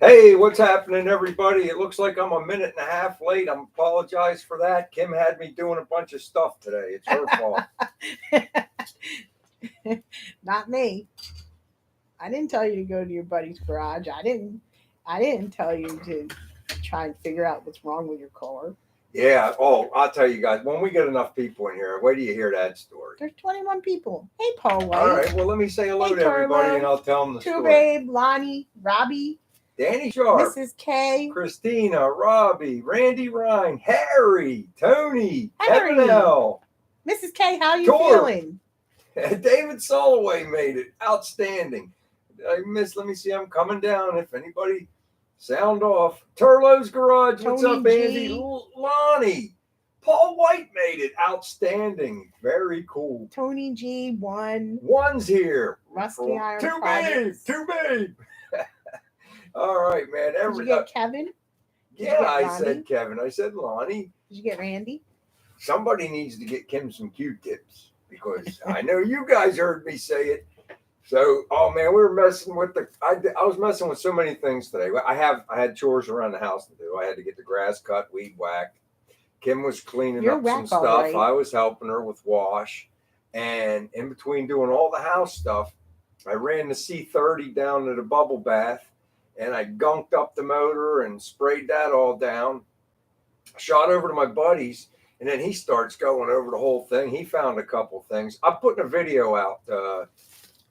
Hey, what's happening, everybody? It looks like I'm a minute and a half late. I apologize for that. Kim had me doing a bunch of stuff today. It's her fault. Not me. I didn't tell you to go to your buddy's garage. I didn't tell you to try and figure out what's wrong with your car. Yeah. Oh, I'll tell you guys, when we get enough people in here, wait till you hear that story. There's 21 people. Hey, Paul All White. right. Well, let me say hello Hey, to everybody and Turbo. I'll tell them the Two story. Babe, Lonnie, Robbie, Danny Sharp, Mrs. K. Christina, Robbie, Randy Ryan, Harry, Tony, Kevin Harry. L. Mrs. K, how you Tor. feeling? David Soloway made it. Outstanding. Let me see. I'm coming down. If anybody sound off. Turlo's Garage. What's Tony up, Andy? G. Lonnie. Paul White made it. Outstanding. Very cool. Tony G, one. One's here. Rusty Iron Too big. Projects. Too big. All right, man. Did you get Kevin? Yeah, I said Kevin. I said Lonnie. Did you get Randy? Somebody needs to get Kim some Q-tips because I know you guys heard me say it. So, oh man, we were messing with I was messing with so many things today. I had chores around the house to do. I had to get the grass cut, weed whacked. Kim was cleaning up some stuff. Right. I was helping her with wash. And in between doing all the house stuff, I ran the C30 down to the bubble bath and I gunked up the motor and sprayed that all down. Shot over to my buddy's. And then he starts going over the whole thing. He found a couple things. I'm putting a video out.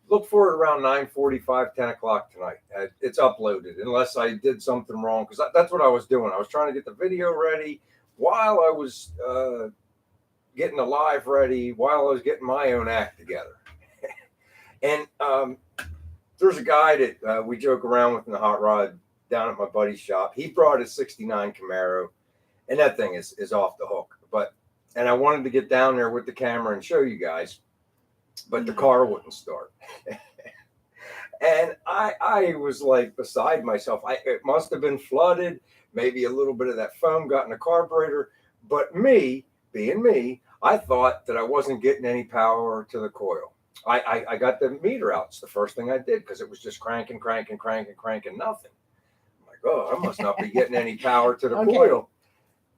Look for it around 9:45, 10 o'clock tonight. It's uploaded, unless I did something wrong, because that's what I was doing. I was trying to get the video ready while I was getting the live ready, while I was getting my own act together. And there's a guy that we joke around with in the hot rod down at my buddy's shop. He brought his 69 Camaro, and that thing is off the hook. And I wanted to get down there with the camera and show you guys, but the car wouldn't start. And I was like beside myself. It must have been flooded. Maybe a little bit of that foam got in the carburetor. But me, being me, I thought that I wasn't getting any power to the coil. I got the meter out. It's the first thing I did because it was just cranking, nothing. I'm like, oh, I must not be getting any power to the coil.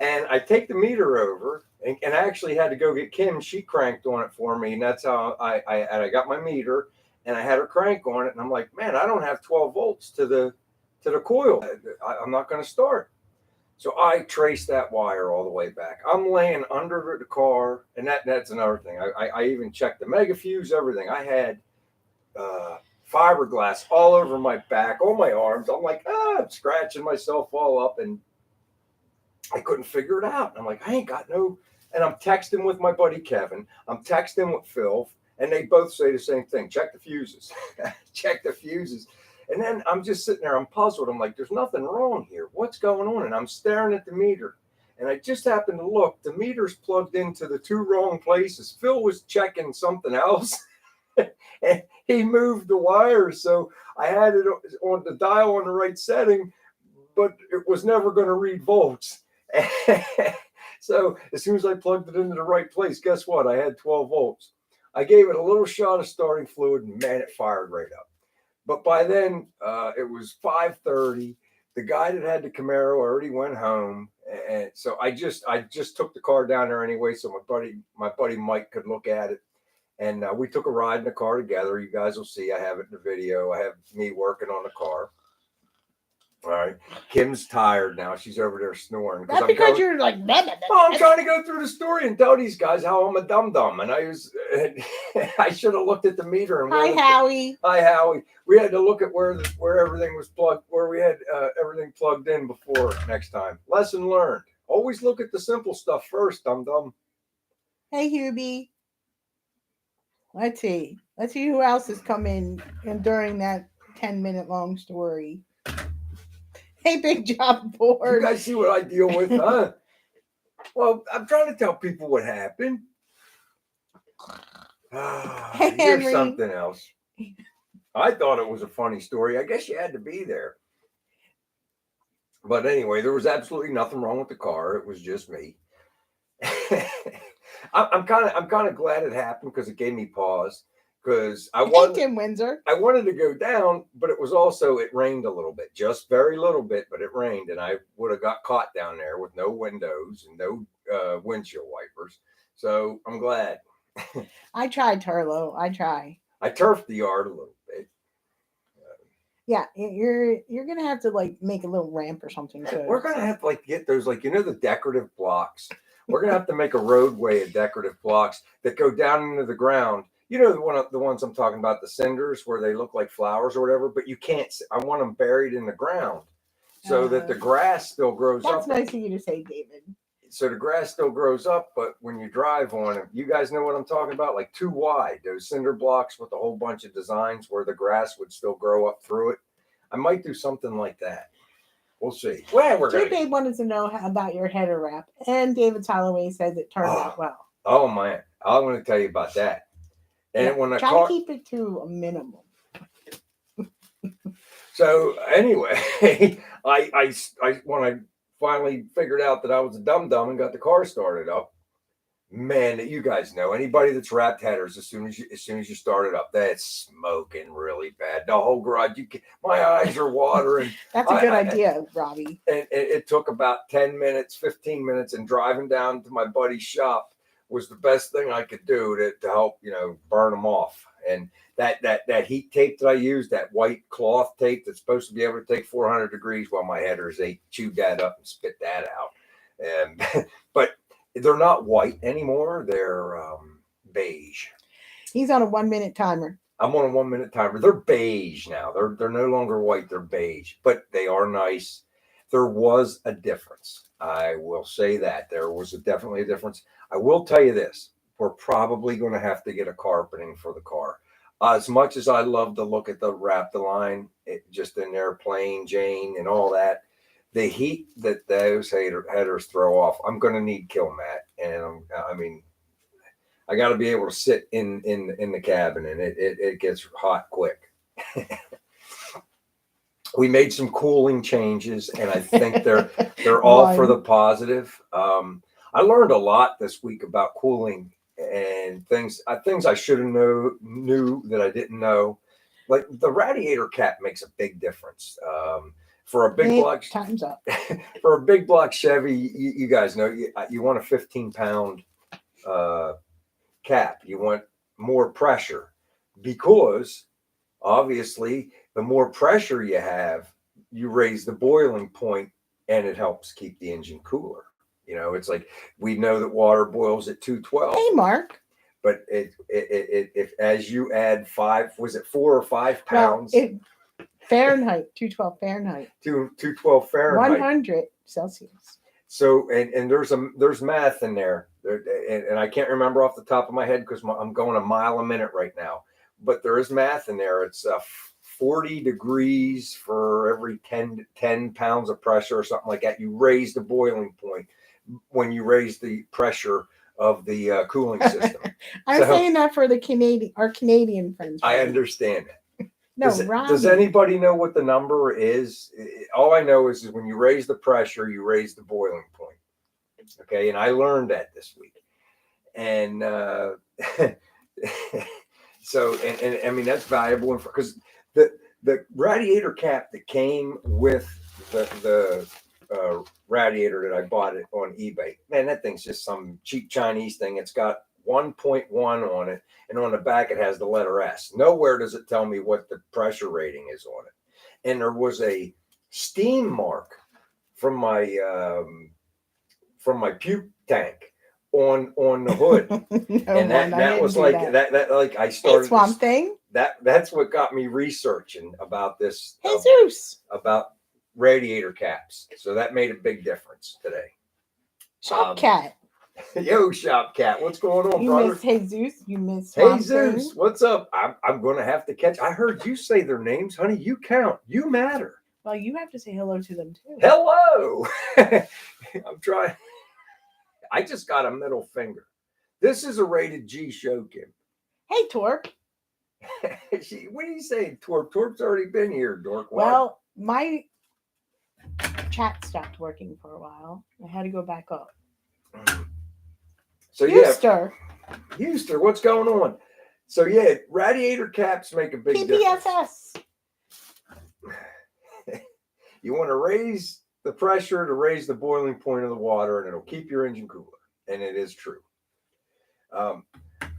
And I take the meter over, and I actually had to go get Kim. She cranked on it for me, and that's how I got my meter, and I had her crank on it. And I'm like, man, I don't have 12 volts to the coil. I'm not going to start. So I traced that wire all the way back. I'm laying under the car, and that's another thing. I even checked the mega fuse, everything. I had fiberglass all over my back, all my arms. I'm like, I'm scratching myself all up, and I couldn't figure it out. I'm like, I ain't got no. And I'm texting with my buddy Kevin. I'm texting with Phil, and they both say the same thing. Check the fuses. Check the fuses. And then I'm just sitting there. I'm puzzled. I'm like, there's nothing wrong here. What's going on? And I'm staring at the meter. And I just happened to look. The meter's plugged into the two wrong places. Phil was checking something else. And he moved the wires. So I had it on the dial on the right setting, but it was never going to read volts. So as soon as I plugged it into the right place, guess what? I had 12 volts. I gave it a little shot of starting fluid, and man, it fired right up. But by then, it was 5:30. The guy that had the Camaro already went home, and so I just took the car down there anyway, so my buddy Mike could look at it, and we took a ride in the car together. You guys will see. I have it in the video. I have me working on the car. All right. Kim's tired now. She's over there snoring. That's because you're like, I'm trying to go through the story and tell these guys how I'm a dum-dum. And I should have looked at the meter. And Hi, Howie. Hi, Howie. We had to look at where everything was plugged, where we had everything plugged in before next time. Lesson learned. Always look at the simple stuff first, dum-dum. Hey, Hubie. Let's see who else has come in and during that 10-minute long story. Hey, Big Job Board. You guys see what I deal with, huh? Well, I'm trying to tell people what happened. Hey, here's something else. I thought it was a funny story. I guess you had to be there. But anyway, there was absolutely nothing wrong with the car. It was just me. I'm kind of glad it happened because it gave me pause. because Hey, Tim Windsor. I wanted to go down, but it was also, it rained a little bit, just very little bit, but it rained, and I would have got caught down there with no windows and no windshield wipers. So I'm glad. I tried, Turlo. I try. I turfed the yard a little bit. Yeah, you're gonna have to like make a little ramp or something. We're gonna have to like get those, like, you know, the decorative blocks. We're gonna have to make a roadway of decorative blocks that go down into the ground. You know, the ones I'm talking about, the cinders where they look like flowers or whatever, but you can't. I want them buried in the ground so that the grass still grows up. That's nice of you to say, David. So the grass still grows up, but when you drive on it, you guys know what I'm talking about, like too wide, those cinder blocks with a whole bunch of designs where the grass would still grow up through it. I might do something like that. We'll see. Well, we're Jay Babe wanted to know about your header wrap, and David Holloway says it turned out well. Oh man, I'm going to tell you about that. And yeah, when I try to keep it to a minimum. So anyway, I when I finally figured out that I was a dum and got the car started up, man, you guys know, anybody that's wrapped headers, as soon as you start it up, that's smoking really bad. The whole garage, my eyes are watering. That's a good idea, Robbie. And it took about 10 minutes, 15 minutes, and driving down to my buddy's shop was the best thing I could do to help, you know, burn them off. And that heat tape that I used, that white cloth tape that's supposed to be able to take 400 degrees, while my headers, they chewed that up and spit that out. And but they're not white anymore. They're beige. He's on a 1 minute timer. I'm on a 1 minute timer. They're beige now. They're no longer white. They're beige, but they are nice. There was a difference. I will say that there was definitely a difference. I will tell you this. We're probably going to have to get a carpeting for the car. As much as I love to look at the Raptor, just in there, plain Jane and all that, the heat that those headers throw off, I'm going to need kill mat. And I got to be able to sit in the cabin, and it gets hot quick. We made some cooling changes, and I think they're all for the positive. I learned a lot this week about cooling and things I should have knew that I didn't know. Like the radiator cap makes a big difference. For a big block, time's up. For a big block Chevy, you guys know you want a 15-pound cap. You want more pressure, because obviously the more pressure you have, you raise the boiling point, and it helps keep the engine cooler. You know, it's like we know that water boils at 212. Hey, Mark. But if as you add 4 or 5 pounds. Well, Fahrenheit, 212 Fahrenheit. 212 Fahrenheit. 100 Celsius. So, and there's math in there. And I can't remember off the top of my head because I'm going a mile a minute right now. But there is math in there. It's 40 degrees for every 10 pounds of pressure or something like that. You raise the boiling point when you raise the pressure of the cooling system. I'm saying that for our Canadian friends. I understand it. No, does anybody know what the number is? All I know is when you raise the pressure, you raise the boiling point. Okay, and I learned that this week. And so, and I mean, that's valuable because the radiator cap that came with the radiator that I bought it on eBay, man, that thing's just some cheap Chinese thing. It's got 1.1 on it, and on the back it has the letter S. Nowhere does it tell me what the pressure rating is on it. And there was a steam mark from my puke tank on the hood. And that was like that like I started Swamp Thing. That's what got me researching about this. Jesus. About radiator caps. So that made a big difference today. Shop Cat. Yo, Shop Cat, what's going on, you brother? Miss Jesus. You miss Jesus. What's up? I'm going to have to catch. I heard you say their names, honey. You count. You matter. Well, you have to say hello to them too. Hello. I'm trying. I just got a middle finger. This is a rated G show, Kim. Hey, Torque. What are you saying, Torque? Torque's already been here, Dork. Well, my chat stopped working for a while. I had to go back up. So Houston, Houston, what's going on? So yeah, radiator caps make a big difference. PPSS. You want to raise the pressure to raise the boiling point of the water, and it'll keep your engine cooler. And it is true.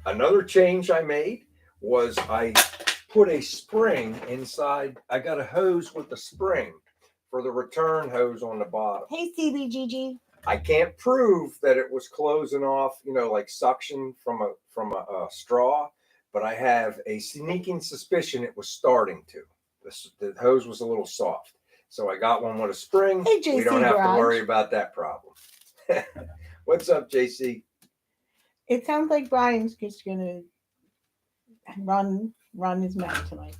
Another change I made was I put a spring inside. I got a hose with a spring for the return hose on the bottom. Hey, CBGG. I can't prove that it was closing off, like suction from a straw, but I have a sneaking suspicion it was starting to. The hose was a little soft, so I got one with a spring. Hey, JC we don't have Garage. to worry about that problem. What's up, JC? It sounds like Brian's just gonna run his mouth tonight.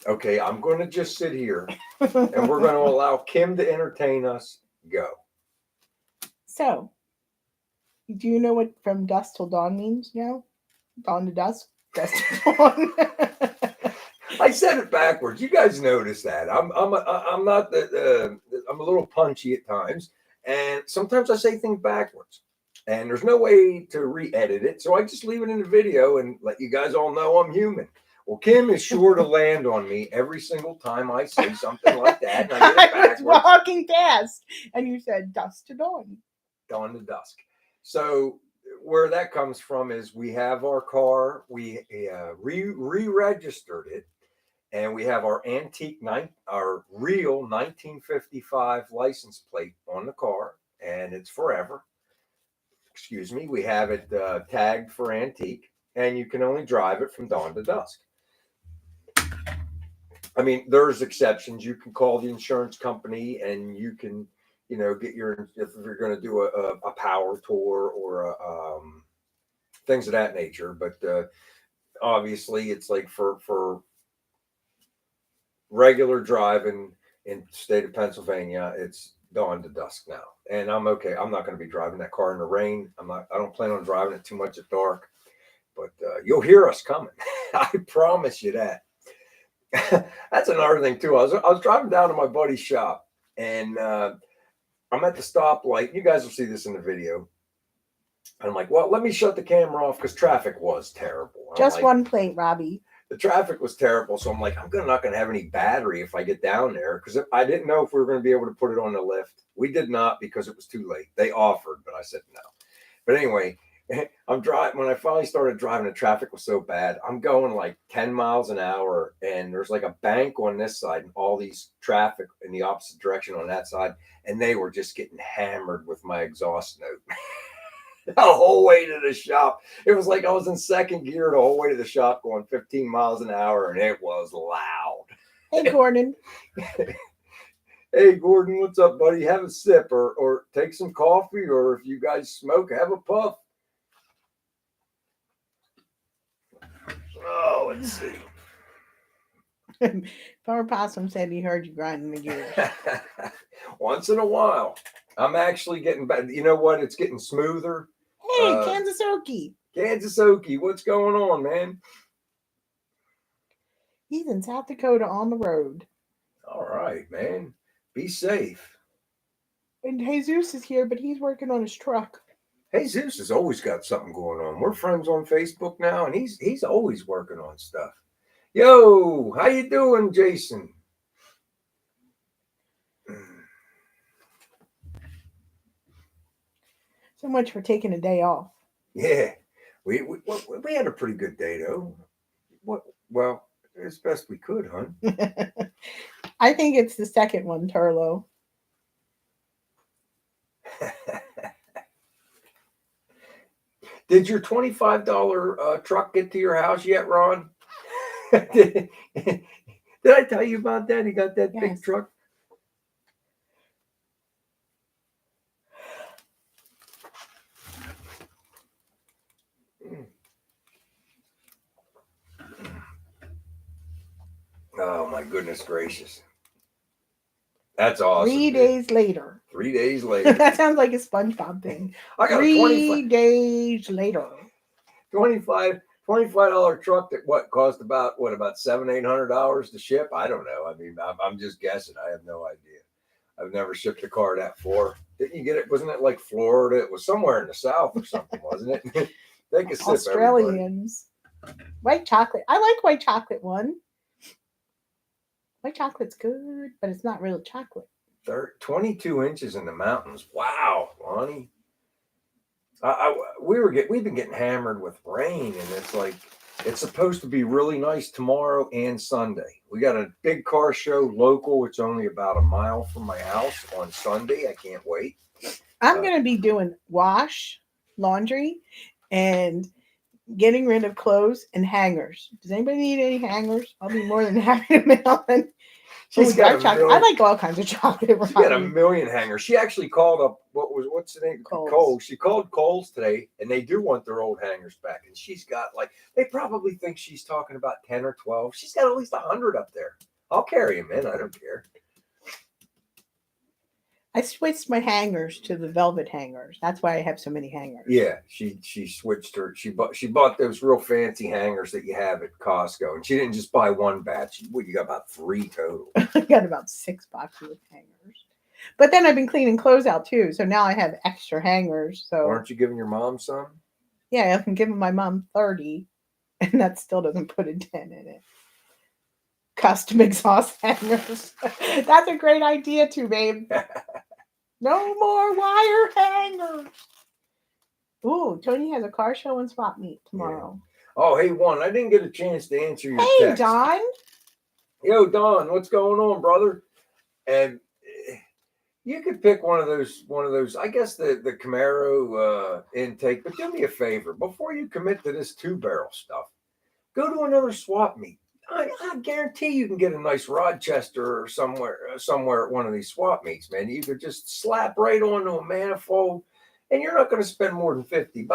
Okay, I'm going to just sit here, and we're going to allow Kim to entertain us. Go. So, do you know what from dusk till dawn means now? Dawn to dusk, dusk to dawn. I said it backwards. You guys notice that. I'm not I'm a little punchy at times, and sometimes I say things backwards. And there's no way to re-edit it, so I just leave it in the video and let you guys all know I'm human. Well, Kim is sure to land on me every single time I say something like that. And I get it backwards. I was walking past, and you said dusk to dawn. Dawn to dusk. So where that comes from is we have our car, we re-registered it, and we have our our real 1955 license plate on the car, and it's forever. Excuse me. We have it tagged for antique, and you can only drive it from dawn to dusk. I mean, there's exceptions. You can call the insurance company, and you can, get if you're going to do a power tour or things of that nature. But obviously, it's like for regular driving in the state of Pennsylvania, it's dawn to dusk now, and I'm okay. I'm not going to be driving that car in the rain. I don't plan on driving it too much at dark, but you'll hear us coming. I promise you that. That's another thing too. I was driving down to my buddy's shop, and I'm at the stoplight. You guys will see this in the video. And I'm like, well, let me shut the camera off because traffic was terrible. Just one plate, Robbie. The traffic was terrible, so I'm like, I'm not going to have any battery if I get down there, because I didn't know if we were going to be able to put it on the lift. We did not, because it was too late. They offered, but I said no. But anyway, I'm driving. When I finally started driving, the traffic was so bad. I'm going like 10 miles an hour, and there's like a bank on this side and all these traffic in the opposite direction on that side, and they were just getting hammered with my exhaust note. The whole way to the shop. It was like I was in second gear the whole way to the shop going 15 miles an hour, and it was loud. Hey, Gordon. Hey, Gordon, what's up, buddy? Have a sip or take some coffee, or if you guys smoke, have a puff. Oh, let's see. Farmer Possum said he heard you grinding the gears. Once in a while. I'm actually getting better. You know what? It's getting smoother. Hey, Kansas Okie. Kansas Okie, what's going on, man? He's in South Dakota on the road. All right, man. Be safe. And Jesus is here, but he's working on his truck. Jesus has always got something going on. We're friends on Facebook now, and he's always working on stuff. Yo, how you doing, Jason? So much for taking a day off. Yeah, we had a pretty good day though. Well, as best we could, hon. I think it's the second one, Turlo. Did your $25 truck get to your house yet, Ron? Did I tell you about that? He got that big truck. Oh my goodness gracious. That's awesome. 3 days later. 3 days later. That sounds like a SpongeBob thing. I got 3 days later. $25 truck that cost about $700-800 to ship. I don't know. I mean, I'm just guessing. I have no idea. I've never shipped a car that far. Didn't you get it? Wasn't it like Florida? It was somewhere in the South or something, wasn't it? Take a sip, Australians. White chocolate. I like white chocolate one. White chocolate's good, but it's not real chocolate. 22 inches in the mountains. Wow, Lonnie. We've been getting hammered with rain, and it's like it's supposed to be really nice tomorrow and Sunday. We got a big car show local. It's only about a mile from my house on Sunday. I can't wait. I'm gonna be doing wash, laundry, and getting rid of clothes and hangers. Does anybody need any hangers? I'll be more than happy to mail them. She's got a chocolate. I like all kinds of chocolate. She got a million hangers. She actually called up what's the name? Kohl's. She called Kohl's today, and they do want their old hangers back. And she's got they probably think she's talking about 10 or 12. She's got at least 100 up there. I'll carry them in. I don't care. I switched my hangers to the velvet hangers. That's why I have so many hangers. Yeah, she switched her. She bought those real fancy hangers that you have at Costco, and she didn't just buy one batch. You got about 3 total. I got about 6 boxes of hangers. But then I've been cleaning clothes out too, so now I have extra hangers. So aren't you giving your mom some? Yeah, I've been giving my mom 30, and that still doesn't put a 10 in it. Custom exhaust hangers. That's a great idea too, babe. No more wire hangers. Ooh, Tony has a car show and swap meet tomorrow. Yeah. Oh, hey, Juan, I didn't get a chance to answer your text. Hey, Don. Yo, Don, what's going on, brother? And you could pick one of those. I guess the Camaro intake. But do me a favor, before you commit to this 2-barrel stuff, go to another swap meet. I guarantee you can get a nice Rochester or somewhere at one of these swap meets, man. You could just slap right onto a manifold, and you're not going to spend more than $50,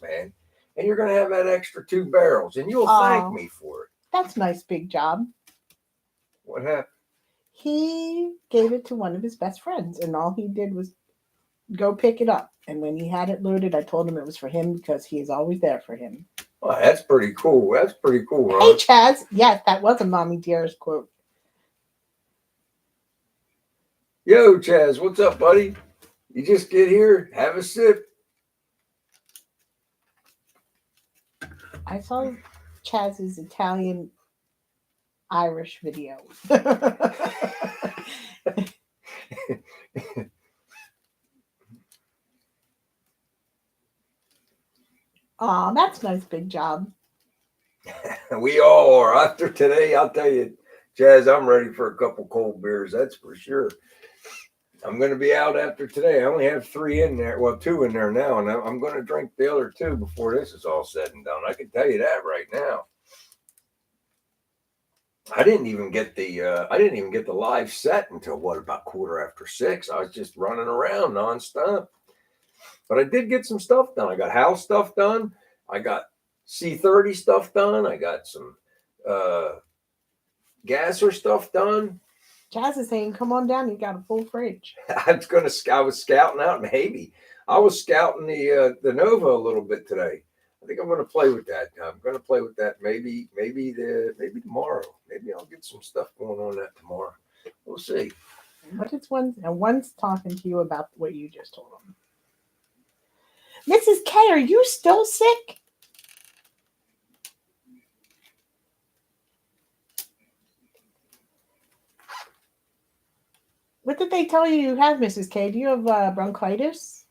man. And you're going to have that extra 2 barrels, and you'll thank me for it. That's nice, big job. What happened? He gave it to one of his best friends, and all he did was go pick it up. And when he had it loaded, I told him it was for him because he is always there for him. Oh, that's pretty cool. That's pretty cool, huh? Hey, Chaz. Yes, that was a Mommy Dearest quote. Yo, Chaz, what's up, buddy? You just get here, have a sip. I saw Chaz's Italian Irish video. Oh, that's nice, big job. We all are. After today, I'll tell you, Chaz, I'm ready for a couple cold beers. That's for sure. I'm going to be out after today. I only have 3 in there. Well, 2 in there now, and I'm going to drink the other 2 before this is all said and done. I can tell you that right now. I didn't even get the live set until about 6:15. I was just running around nonstop. But I did get some stuff done. I got house stuff done. I got C30 stuff done. I got some gasser stuff done. Chaz is saying, come on down. You got a full fridge. I was scouting out in Haiti. I was scouting the Nova a little bit today. I think I'm going to play with that. I'm going to play with that maybe tomorrow. Maybe I'll get some stuff going on that tomorrow. We'll see. What is one? And one's talking to you about what you just told him. Mrs. K, are you still sick? What did they tell you have, Mrs. K? Do you have bronchitis?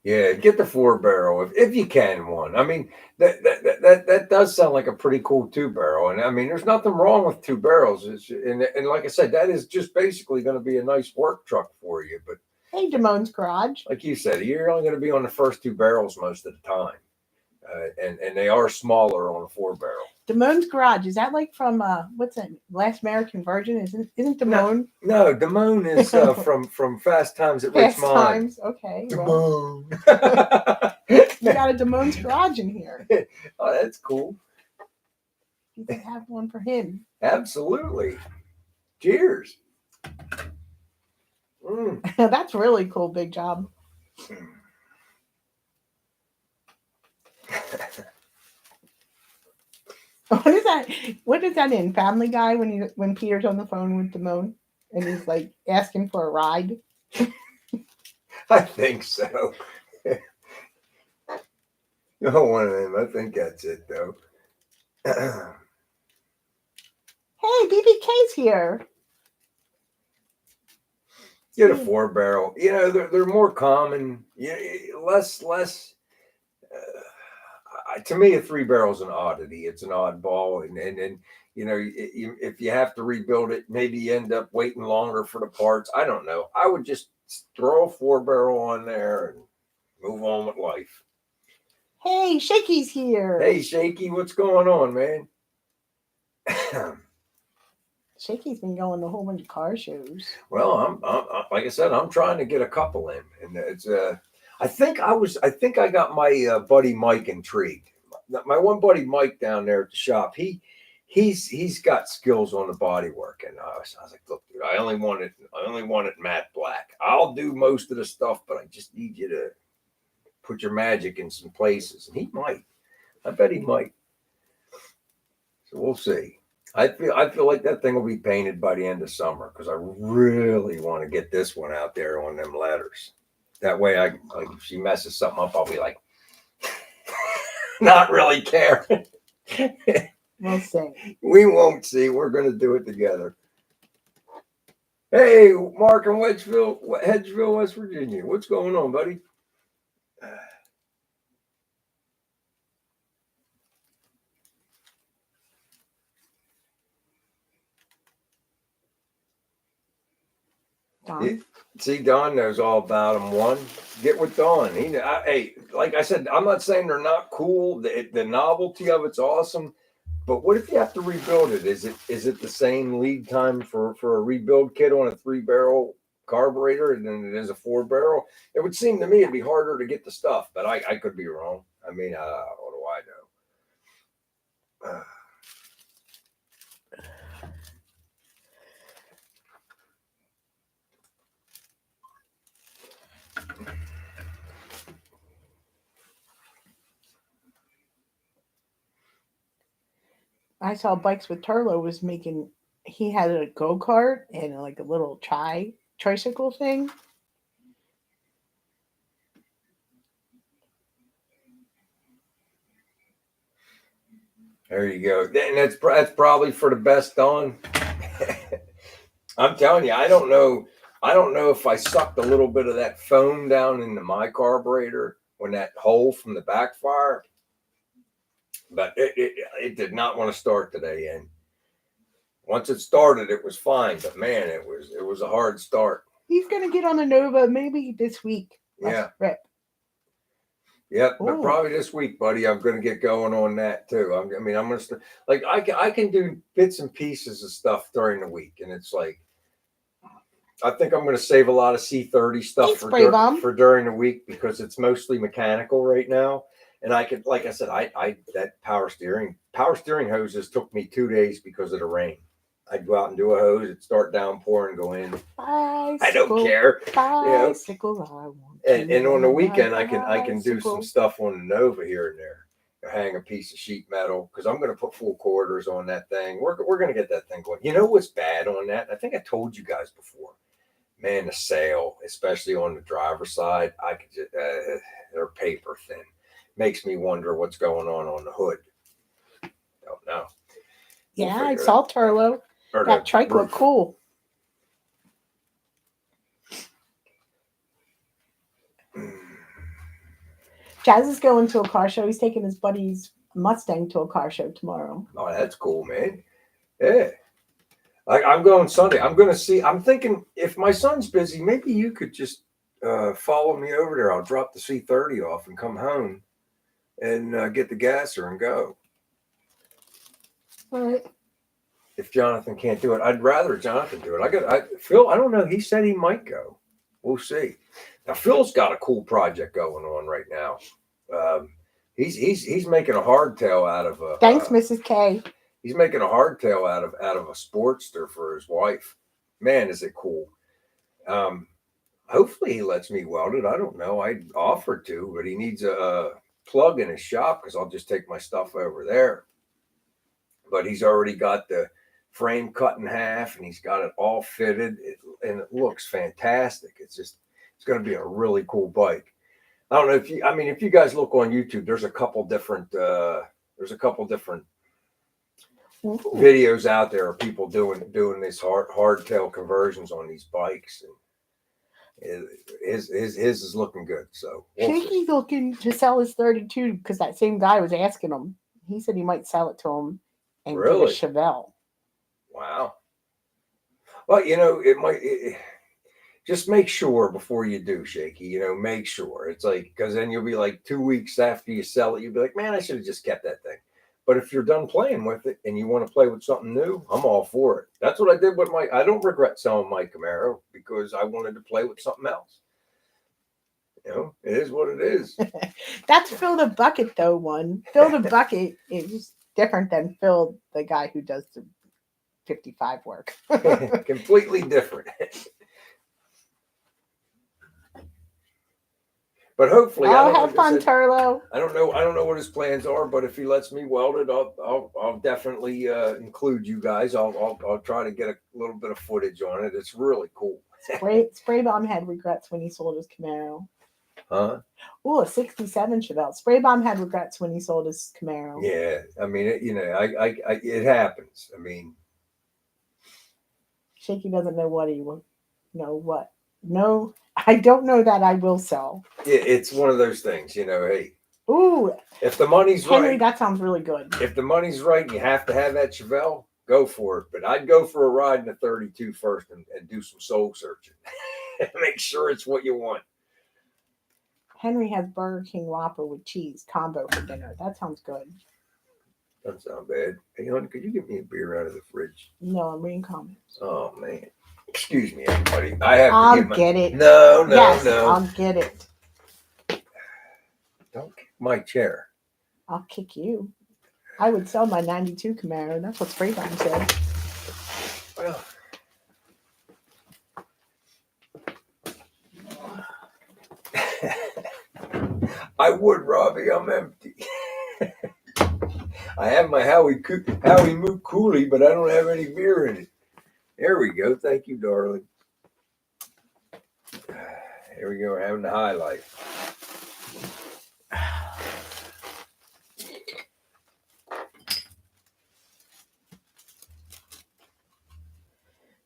Yeah, get the 4-barrel if you can one. I mean, that does sound like a pretty cool 2-barrel, and I mean, there's nothing wrong with 2 barrels. And like I said, that is just basically going to be a nice work truck for you. But hey, Damone's Garage. Like you said, you're only going to be on the first 2 barrels most of the time, and they are smaller on a 4-barrel. Damone's Garage, is that like from what's that? Last American Virgin? Isn't Damone? No, Damone is from Fast Times at Ridgemont. Fast Times, okay. Damone. Well, you got a Damone's Garage in here. Oh, that's cool. You could have one for him. Absolutely. Cheers. That's really cool. Big job. What is that in Family Guy when Peter's on the phone with Damone and he's like asking for a ride? I think so. Oh, one of them. I think that's it, though. Hey, BBK's here. Get a 4-barrel. You know, they're more common. Yeah, less. To me, a 3-barrel is an oddity. It's an oddball, and you know, if you have to rebuild it, maybe you end up waiting longer for the parts. I don't know. I would just throw a 4-barrel on there and move on with life. Hey, Shaky's here. Hey, Shaky, what's going on, man? Shaky's been going to a whole bunch of car shows. Well, I'm like I said, I'm trying to get a couple in, and it's I think I got my buddy Mike intrigued. My one buddy Mike down there at the shop, he's got skills on the body work, and I was like, look, dude, I only want it matte black. I'll do most of the stuff, but I just need you to put your magic in some places, and he might. I bet he might. So we'll see. I feel like that thing will be painted by the end of summer because I really want to get this one out there on them letters. That way, if she messes something up, I'll be like, not really caring. We'll see. We won't see. We're going to do it together. Hey, Mark in Hedgeville, West Virginia. What's going on, buddy? Don. See, Don knows all about them. One, get with Don. Hey, like I said, I'm not saying they're not cool. The novelty of it's awesome, but what if you have to rebuild it? Is it the same lead time for a rebuild kit on a 3-barrel carburetor than it is a 4-barrel? It would seem to me it'd be harder to get the stuff, but I could be wrong. I mean, what do I know? I saw Bikes with Turlo was making. He had a go kart and like a little tricycle thing. There you go. And that's probably for the best, Don. I'm telling you, I don't know if I sucked a little bit of that foam down into my carburetor when that hole from the backfire, but it did not want to start today. And once it started, it was fine. But man, it was a hard start. He's gonna get on the Nova maybe this week. Yeah. Rip. Yep, but probably this week, buddy. I'm going to get going on that too. I'm going to I can do bits and pieces of stuff during the week, and it's like I think I'm going to save a lot of C30 stuff for during the week because it's mostly mechanical right now. And I could, like I said, I that power steering hoses took me 2 days because of the rain. I'd go out and do a hose, it'd start downpouring, go in. Bicycle, I don't care. Bicycle, I want and on the weekend I can do some stuff on the Nova here and there. Hang a piece of sheet metal because I'm going to put full quarters on that thing. We're going to get that thing going. You know what's bad on that? I think I told you guys before. Man, the sail, especially on the driver's side, I could just they're paper thin. Makes me wonder what's going on the hood. Don't know. Yeah, I saw Turlo. That trike looked cool. Jazz is going to a car show. He's taking his buddy's Mustang to a car show tomorrow. Oh, that's cool, man. Yeah. I'm going Sunday. I'm going to see. I'm thinking if my son's busy, maybe you could just follow me over there. I'll drop the C30 off and come home and get the gasser and go. All right. If Jonathan can't do it, I'd rather Jonathan do it. Phil, I don't know. He said he might go. We'll see. Now Phil's got a cool project going on right now. He's making a hardtail out of a. Thanks, Mrs. K. He's making a hardtail out of a Sportster for his wife. Man, is it cool. Hopefully he lets me weld it. I don't know. I offered to, but he needs a plug in his shop because I'll just take my stuff over there. But he's already got the frame cut in half and he's got it all fitted and it looks fantastic. It's going to be a really cool bike. I don't know if you. I mean, if you guys look on YouTube, there's a couple different. Ooh. Videos out there of people doing these hardtail conversions on these bikes, and his is looking good. So we'll see. Shaky's looking to sell his 32 because that same guy was asking him. He said he might sell it to him and get a Really? Chevelle. Wow. Well, just make sure before you do, Shaky. Make sure. It's like, because then you'll be like 2 weeks after you sell it, you'll be like, man, I should have just kept that thing. But if you're done playing with it and you want to play with something new, I'm all for it. That's what I did with I don't regret selling my Camaro because I wanted to play with something else. It is what it is. That's Phil the Bucket, though, one. Phil the Bucket is different than Phil, the guy who does the 55 work. Completely different. But hopefully, have fun, Turlo. I don't know what his plans are, but if he lets me weld it, I'll definitely include you guys. I'll try to get a little bit of footage on it. It's really cool. Spray Bomb had regrets when he sold his Camaro. Huh? Oh, a 67 Chevelle. Spray Bomb had regrets when he sold his Camaro. Yeah, I mean, it happens. I mean, Shaky doesn't know what he will know what. No, I don't know that I will sell. It's one of those things, hey. Ooh, if the money's Henry, right, that sounds really good. If the money's right and you have to have that Chevelle, go for it. But I'd go for a ride in the 32 first and do some soul searching. Make sure it's what you want. Henry has Burger King Whopper with cheese combo for dinner. That sounds good. Doesn't sound bad. Hey, honey, could you get me a beer out of the fridge? No, I'm reading comments. Oh, man. Excuse me, everybody. I have to I'll get it. No. I'll get it. Don't kick my chair. I'll kick you. I would sell my 92 Camaro. That's what Spray Bomb said. Well, I would, Robbie. I'm empty. I have my Howie Moot Coolie, but I don't have any beer in it. There we go. Thank you, darling. Here we go. We're having the highlight.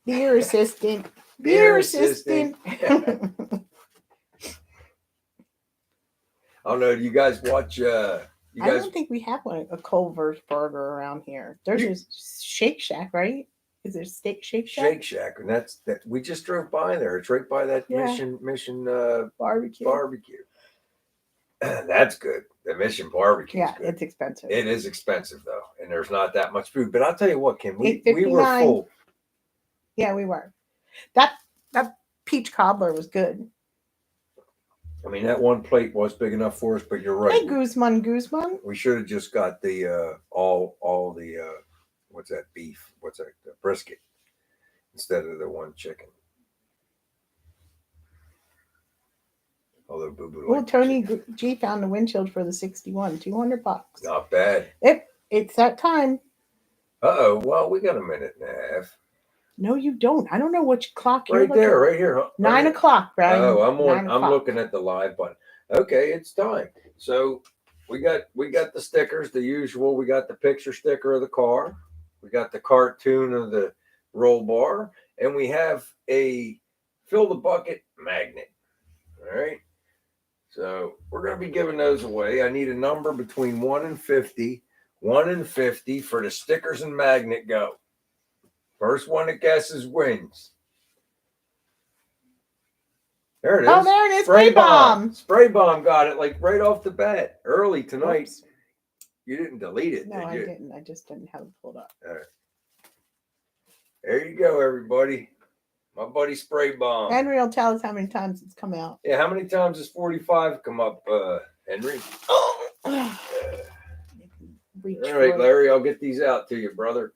Beer assistant. Beer assistant. I don't know. Do you guys watch? I don't think we have a Culver's burger around here. There's a Shake Shack, right? Is there Shake Shack? Shake Shack, and that's that. We just drove by there. It's right by that Mission barbecue. That's good. The Mission barbecue. Yeah, it's expensive. It is expensive though, and there's not that much food. But I'll tell you what, Kim, we $8.59. were full. Yeah, we were. That peach cobbler was good. I mean, that one plate was big enough for us, but you're right. Hey, Guzman. We should have just got the all the what's that beef? What's that brisket instead of the one chicken. Although Boo Boo. Well, Tony G found the windshield for the 61, $200. Not bad. It's that time. Well, we got a minute and a half. No, you don't. I don't know which clock you're right looking there, right here. 9 o'clock, Brian. Oh, I'm looking at the live button. Okay, it's time. So we got the stickers, the usual. We got the picture sticker of the car. We got the cartoon of the roll bar, and we have a fill the bucket magnet. All right. So we're going to be giving those away. I need a number between 1 and 50. 1 and 50 for the stickers and magnet go. First one that guesses wins. There it is. Oh, there it is. Spray Bomb. Spray Bomb got it like right off the bat early tonight. Oops. You didn't delete it, No, did I you? didn't. I just didn't have it pulled up. All right. There you go, everybody. My buddy Spray Bomb. Henry will tell us how many times it's come out. Yeah, how many times has 45 come up, Henry? All right, Larry, I'll get these out to you, brother.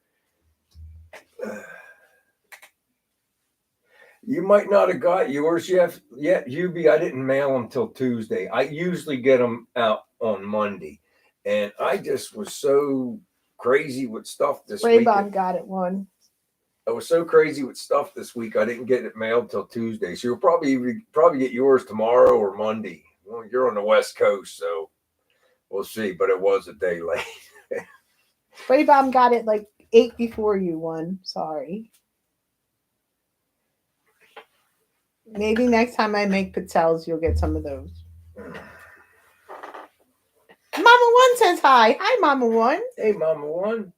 You might not have got yours yet, Hubie. I didn't mail them till Tuesday. I usually get them out on Monday, and I just was so crazy with stuff this week. Ray-Ban got it one. I was so crazy with stuff this week. I didn't get it mailed till Tuesday, so you'll probably get yours tomorrow or Monday, Well, you're on the West Coast, so we'll see. But it was a day late. Spray Bomb got it like 8 before you won. Sorry. Maybe next time I make pizzelles, you'll get some of those. Mama One says hi. Hi, Mama One. Hey, Mama One.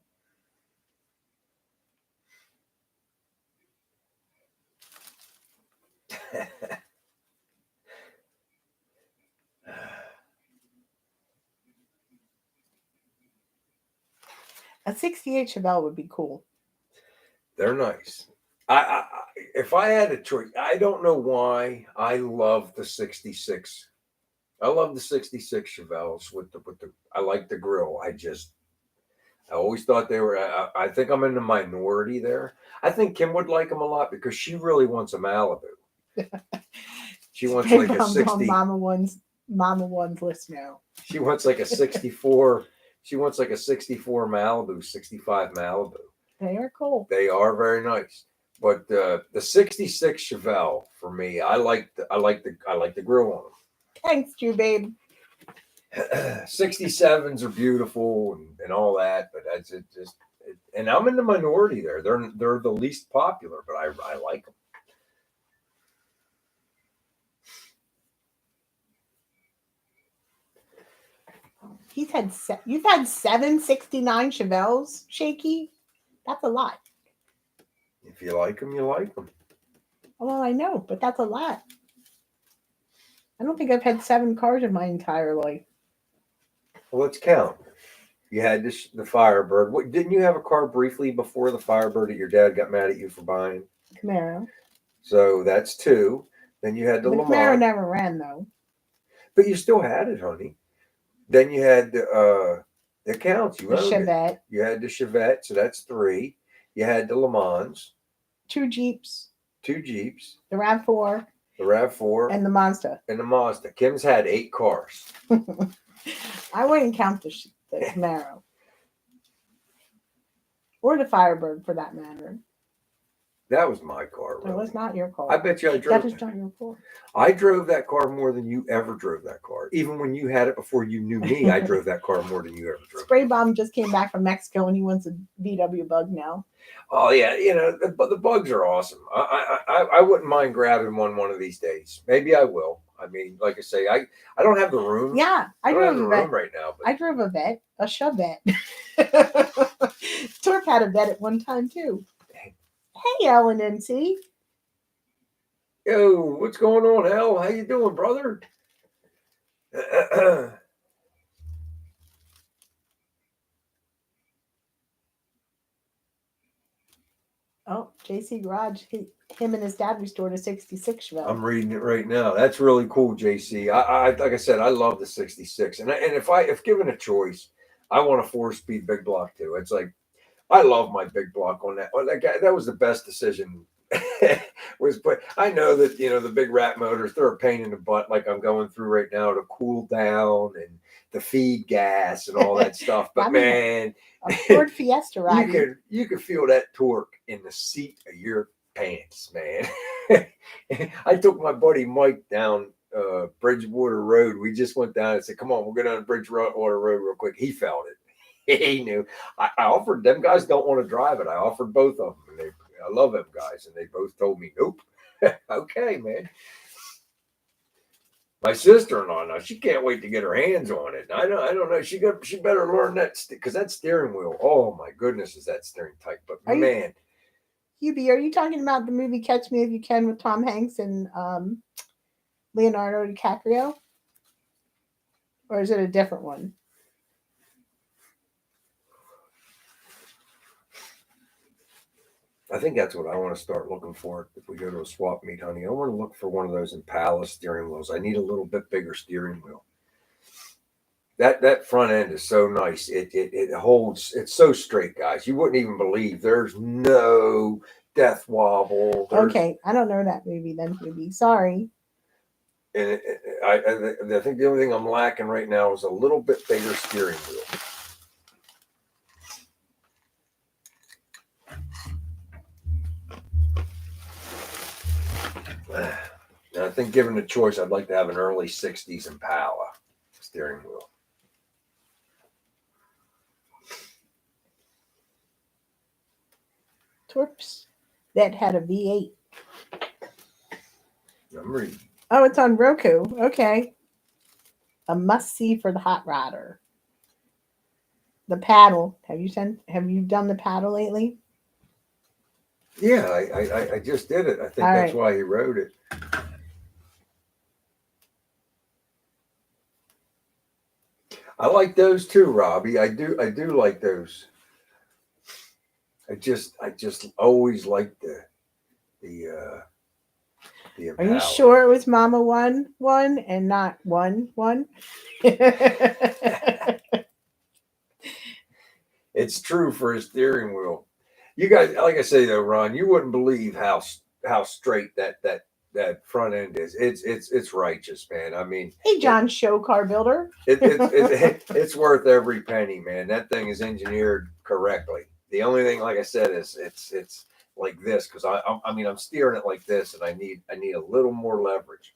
A 68 Chevelle would be cool. They're nice. I if I had a choice, I don't know why I love the 66. I love the 66 Chevelles with the I like the grill. I always thought they were I think I'm in the minority there. I think Kim would like them a lot because she really wants a Malibu. She wants Spray like a Bomb's 60 on Mama One's list now. She wants like a 64 she wants like a 64 Malibu, 65 Malibu. They are cool. They are very nice. But the 66 Chevelle for me, I like the grill on them. Thanks, you babe. 67s are beautiful and all that, but that's it. And I'm in the minority there. They're the least popular, but I like them. You've had 769 Chevelles, Shaky. That's a lot. If you like them, you like them. Well, I know, but that's a lot. I don't think I've had 7 cars in my entire life. Well, let's count. You had the Firebird. What, didn't you have a car briefly before the Firebird that your dad got mad at you for buying? Camaro. So that's 2. Then you had the Le Camaro Mans. never ran though. But you still had it, honey. Then you had the counts. You The owned Chevette. it. You had the Chevette, so that's 3. You had the Le Mans. 2 Jeeps. 2 Jeeps. The RAV4. The RAV4. And the Mazda. And the Mazda. Kim's had 8 cars. I wouldn't count the Camaro. Or the Firebird, for that matter. That was my car. Really. It was not your car. I bet you I drove that. That is not your car. I drove that car more than you ever drove that car. Even when you had it before you knew me, I drove that car more than you ever drove. Spray Bomb just came back from Mexico and he wants a VW Bug now. Oh yeah, the Bugs are awesome. I wouldn't mind grabbing one of these days. Maybe I will. I mean, like I say, I don't have the room. Yeah, I don't have drove the a room vet right now. But I drove a Chevette. Torp had a vet at one time too. Hey, Ellen and C. Yo, what's going on, Al? How you doing, brother? Oh, JC Garage, him and his dad restored a 66 Chevelle. I'm reading it right now. That's really cool, JC. I like I said, I love the 66. And if given a choice, I want a 4-speed big block too. It's like I love my big block on that. That was the best decision. But I know that the big rat motors, they're a pain in the butt, like I'm going through right now, to cool down and the feed gas and all that stuff. But man, a Ford Fiesta ride. You could feel that torque in the seat of your pants, man. I took my buddy Mike down Bridgewater Road. We just went down and said, "Come on, we'll go down to Bridgewater Road real quick." He felt it. He knew. I offered them guys don't want to drive it. I offered both of them, and I love them guys, and they both told me, "Nope." Okay, man. My sister-in-law now, she can't wait to get her hands on it. I don't know. She better learn that because that steering wheel. Oh my goodness, is that steering tight? But man, Hubie, are you talking about the movie Catch Me If You Can with Tom Hanks and Leonardo DiCaprio, or is it a different one? I think that's what I want to start looking for if we go to a swap meet, honey. I want to look for one of those Impala steering wheels. I need a little bit bigger steering wheel. That front end is so nice. It holds. It's so straight, guys. You wouldn't even believe there's no death wobble. Okay, I don't know that movie then, Hubie. Sorry. And I think the only thing I'm lacking right now is a little bit bigger steering wheel. I think given the choice, I'd like to have an early 60s Impala steering wheel. Torps that had a V8. I'm reading. Oh, it's on Roku. Okay. A must-see for the hot rodder. The paddle. Have you done the paddle lately? Yeah, I just did it. I think All that's right. why he wrote it. I like those too, Robbie. I do like those. I just always liked the Are you Impala. sure it was Mama 1 and not 1 1? It's true for his steering wheel. You guys, like I say though, Ron, you wouldn't believe how straight that front end is. It's righteous, man. I mean, Hey, John, show car builder. it's worth every penny, man. That thing is engineered correctly. The only thing, like I said, is it's like this because I mean I'm steering it like this, and I need a little more leverage.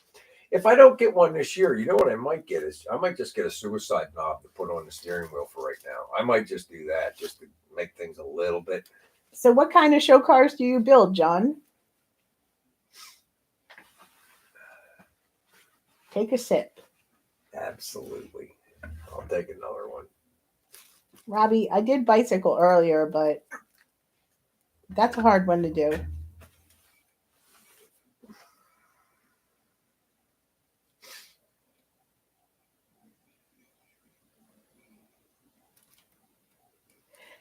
If I don't get one this year, you know what I might get is I might just get a suicide knob to put on the steering wheel for right now. I might just do that just to make things a little bit. So, what kind of show cars do you build, John? Take a sip. Absolutely. I'll take another one. Robbie, I did bicycle earlier, but that's a hard one to do.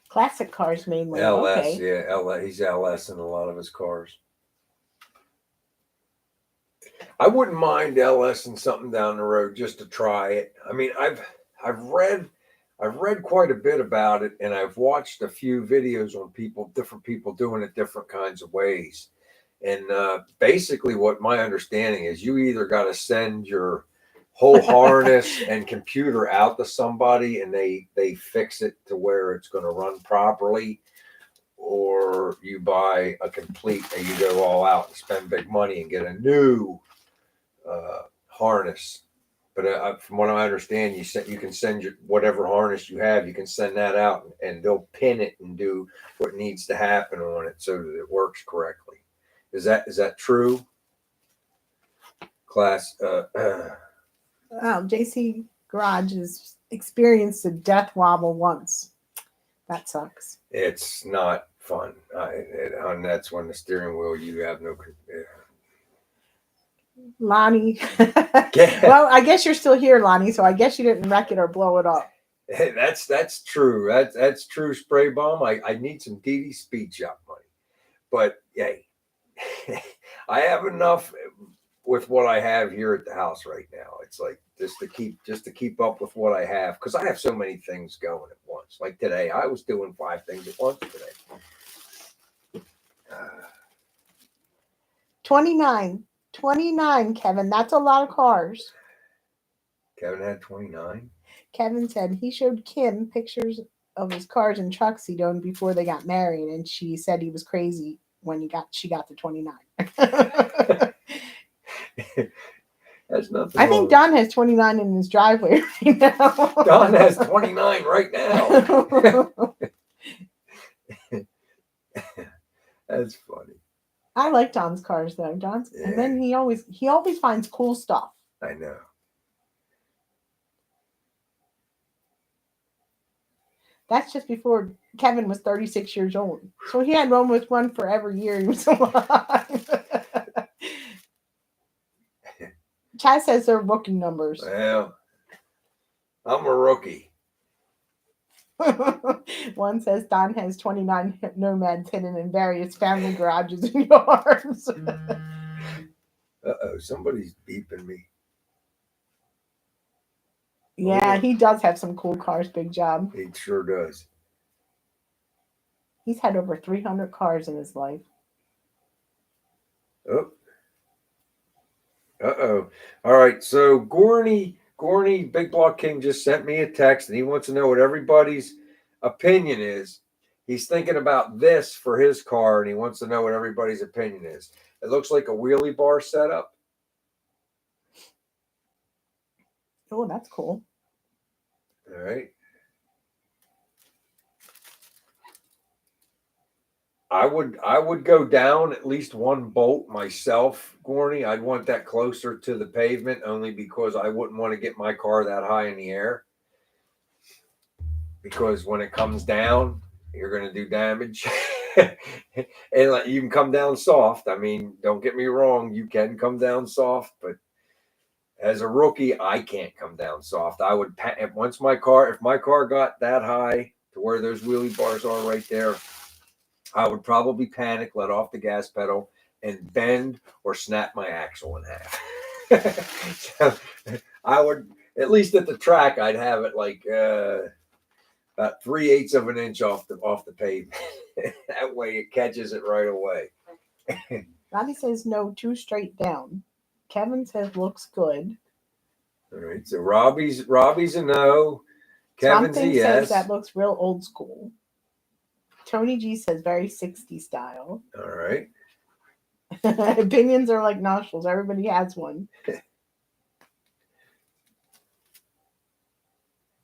Classic cars mainly. LS, Okay. yeah, LS. He's LS in a lot of his cars. I wouldn't mind LSing something down the road just to try it. I mean, I've read quite a bit about it, and I've watched a few videos on different people doing it different kinds of ways. And basically, what my understanding is, you either got to send your whole harness and computer out to somebody, and they fix it to where it's going to run properly, or you buy a complete and you go all out and spend big money and get a new harness. But from what I understand, you can send your whatever harness you have, you can send that out, and they'll pin it and do what needs to happen on it so that it works correctly. Is that true? Class. JC Garage has experienced a death wobble once. That sucks. It's not fun. And that's when the steering wheel you have no. Lonnie. Well, I guess you're still here, Lonnie, so I guess you didn't wreck it or blow it up. Hey, that's true. That's true. Spray bomb. I need some DD speed shop money, but hey, I have enough with what I have here at the house right now. It's like just to keep up with what I have because I have so many things going at once. Like today, I was doing 5 things at once today. 29, Kevin. That's a lot of cars. Kevin had 29. Kevin said he showed Kim pictures of his cars and trucks he'd owned before they got married, and she said he was crazy when she got to 29. That's nothing. I think Don has 29 in his driveway right now. Don has 29 right now. That's funny. I like Don's cars though. And then he always finds cool stuff. I know. That's just before Kevin was 36 years old. So he had almost one for every year he was alive. Chad says they're rookie numbers. Well, I'm a rookie. One says Don has 29 nomads hidden in various family garages and yards. Somebody's beeping me. Yeah, he does have some cool cars, Big Job. He sure does. He's had over 300 cars in his life. Oh. All right. So Gorney, Big Block King just sent me a text and he wants to know what everybody's opinion is. He's thinking about this for his car and he wants to know what everybody's opinion is. It looks like a wheelie bar setup. Oh, that's cool. All right. I would go down at least one bolt myself, Gorney. I'd want that closer to the pavement only because I wouldn't want to get my car that high in the air. Because when it comes down, you're going to do damage. And like, you can come down soft. I mean, don't get me wrong, you can come down soft, but as a rookie, I can't come down soft. I would once if my car got that high to where those wheelie bars are right there, I would probably panic, let off the gas pedal, and bend or snap my axle in half. So I would, at least at the track, I'd have it like about 3/8 of an inch off the pavement. That way, it catches it right away. Robbie says no, too straight down. Kevin says looks good. All right, so Robbie's a no. Kevin's a Something says yes. that looks real old school. Tony G says very 60s style. All right. Opinions are like nostrils. Everybody has one.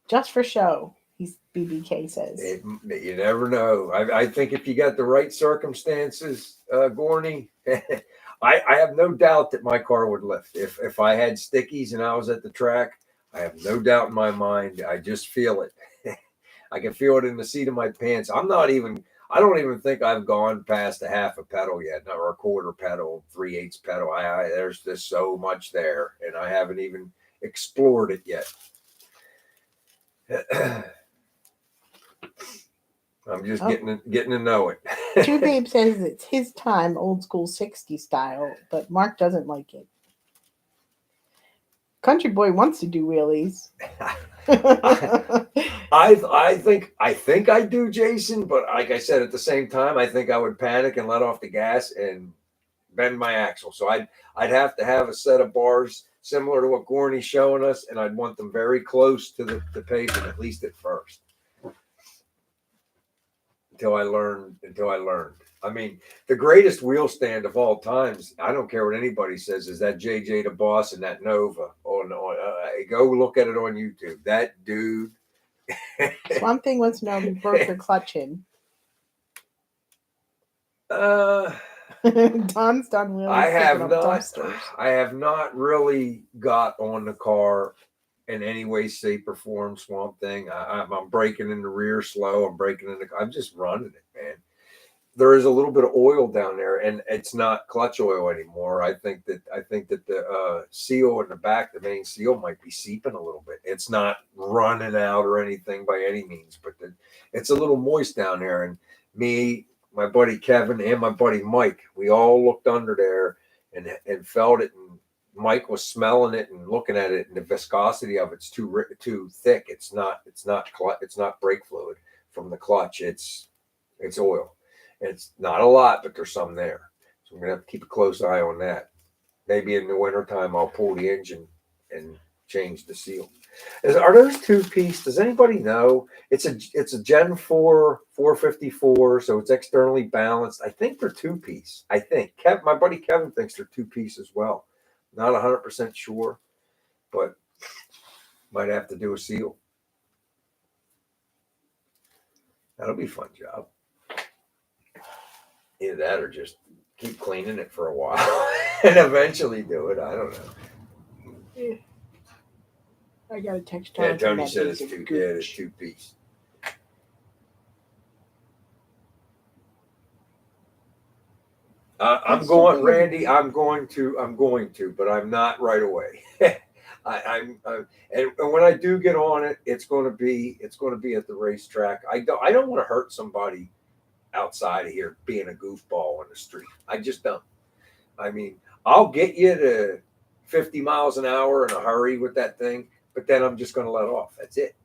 Just for show, BBK says. You never know. I think if you got the right circumstances, Gorney, I have no doubt that my car would lift. If I had stickies and I was at the track, I have no doubt in my mind. I just feel it. I can feel it in the seat of my pants. I don't even think I've gone past a half a pedal yet, or a quarter pedal, 3/8 pedal. There's just so much there, and I haven't even explored it yet. I'm just getting to know it. Two Babe says it's his time, old school 60 style, but Mark doesn't like it. Country boy wants to do wheelies. I think I do, Jason, but like I said, at the same time, I think I would panic and let off the gas and bend my axle. So I'd have to have a set of bars similar to what Gorney's showing us, and I'd want them very close to the pavement, at least at first. Until I learned. I mean, the greatest wheel stand of all times, I don't care what anybody says, is that JJ the Boss and that Nova. Go look at it on YouTube. That dude. Swamp Thing wants to know if you broke your clutch in. Don's done wheelies. I have not really got on the car in any way, shape, or form. Swamp Thing. I'm breaking in the rear slow. I'm just running it, man. There is a little bit of oil down there, and it's not clutch oil anymore. I think that the seal in the back, the main seal, might be seeping a little bit. It's not running out or anything by any means, but it's a little moist down there. And me, my buddy Kevin, and my buddy Mike, we all looked under there and felt it. And Mike was smelling it and looking at it, and the viscosity of it's too thick. It's not brake fluid from the clutch. It's oil. It's not a lot, but there's some there. So I'm going to have to keep a close eye on that. Maybe in the wintertime, I'll pull the engine and change the seal. Are those two-piece? Does anybody know? It's a Gen 4 454, so it's externally balanced. I think they're two-piece. I think. My buddy Kevin thinks they're two-piece as well. Not 100% sure, but might have to do a seal. That'll be a fun job. Either that or just keep cleaning it for a while and eventually do it. I don't know. Yeah. I got a text. Yeah, Tony said it's two-piece. I'm going, Randy. I'm going to, but I'm not right away. And when I do get on it, it's going to be at the racetrack. I don't want to hurt somebody outside of here being a goofball on the street. I just don't. I mean, I'll get you to 50 miles an hour in a hurry with that thing, but then I'm just going to let off. That's it.